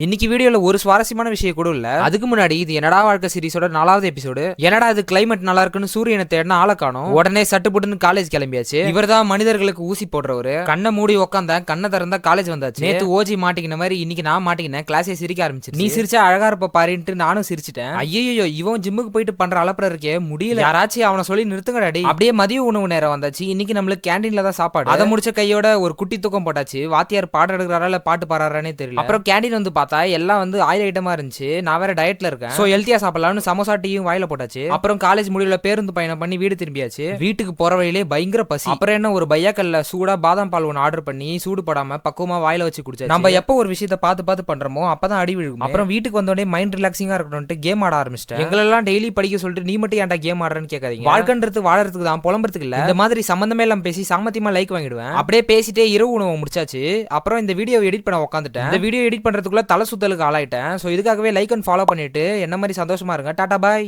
இன்னைக்கு வீடியோல ஒரு சுவாரஸ்யமான விஷயம் கூட இல்ல. அதுக்கு முன்னாடி இது என்னடா வாழ்க்கை சீரிஸோட 4வது எபிசோடு. என்னடா இது கிளைமேட் நல்லா இருக்குன்னு சூரியனை தேடினா ஆள காணோம். உடனே சட்டுப்புட்டுன்னு காலேஜ் கிளம்பியாச்சு. இவர்தான் மனிதர்களுக்கு ஊசி போடுறவரு. கண்ணை மூடி உட்காந்தேன், கண்ணை திறந்தா காலேஜ் வந்தாச்சு. நேத்து ஓஜி மாட்டிக்கின மாதிரி இன்னைக்கு நான் மாட்டிக்கினேன். கிளாஸே சிரிக்க ஆரம்பிச்சு. நீ சிரிச்சா அழகா இருப்ப பாருன்ட்டு நானும் சிரிச்சிட்டேன். ஐயோ இவன் ஜிம்முக்கு போயிட்டு பண்ற அலப்பற இருக்கே முடியல. யாராச்சும் அவனை சொல்லி நிறுத்துங்கடாடி. அப்படியே மதிய உணவு நேரம் வந்தாச்சு. இன்னைக்கு நம்மளுக்கு கேண்டீன்ல தான் சாப்பாடு. அதை முடிச்ச கையோட ஒரு குட்டி தூக்கம் போட்டாச்சு. வாத்தியார் பாடம் எடுக்கிறாரா இல்ல பாட்டு பாடுறாரானே தெரியல. அப்புறம் கேண்டீன் வந்து பார்த்தா எல்லாம் வந்து ஆயில் ஐட்டமா இருந்துச்சு. நான் வேற டயட்ல இருக்கேன். சோ ஹெல்த்தியா சாப்பிடலாம்னு சமோசா டீயும் வாயில போட்டாச்சு. அப்புறம் காலேஜ் முடிவுல பேருந்து பயணம் பண்ணி வீடு திரும்பியாச்சு. வீட்டுக்கு போற வழியிலே பயங்கர பசி. அப்புறம் என்ன ஒரு பையாக்கல்ல சூடா பாதாம் பால் ஒன்று ஆர்டர் பண்ணி சூடு போடாம பக்குவமா வாயில வச்சு குடிச்சாச்சு. நம்ம எப்போ ஒரு விஷயத்த பார்த்து பண்றோமோ அப்பதான் அடி விழுகும். அப்புறம் வீட்டுக்கு வந்தோடனே மைண்ட் ரிலாக்ஸிங்கா இருக்கணும்னு கேம் ஆட ஆரம்பிச்சிட்டேன். எங்களெல்லாம் டெய்லி படிக்க சொல்லிட்டு நீ மட்டும் ஏன்டா கேம் ஆடுறன்னு கேட்காதீங்க. வாழ்க்கைன்றது வாழறதுக்கு தான், புலம்புறதுக்கு இல்ல. இந்த மாதிரி சம்பந்தமே எல்லாம் பேசி சாமத்தியமா லைக் வாங்கிடுவேன். அப்படியே பேசிட்டே இரவு உணவு முடிச்சாச்சு. அப்புறம் இந்த வீடியோ எடிட் பண்ண உட்காந்துட்டேன். இந்த வீடியோ எடிட் பண்றதுக்குள்ள தலை சுத்தலுக்கு ஆளாயிட்டேன். ஸோ இதுக்காகவே லைக் அண்ட் ஃபாலோ பண்ணிட்டு என்ன மாதிரி சந்தோஷமா இருங்க. டாடா பாய்.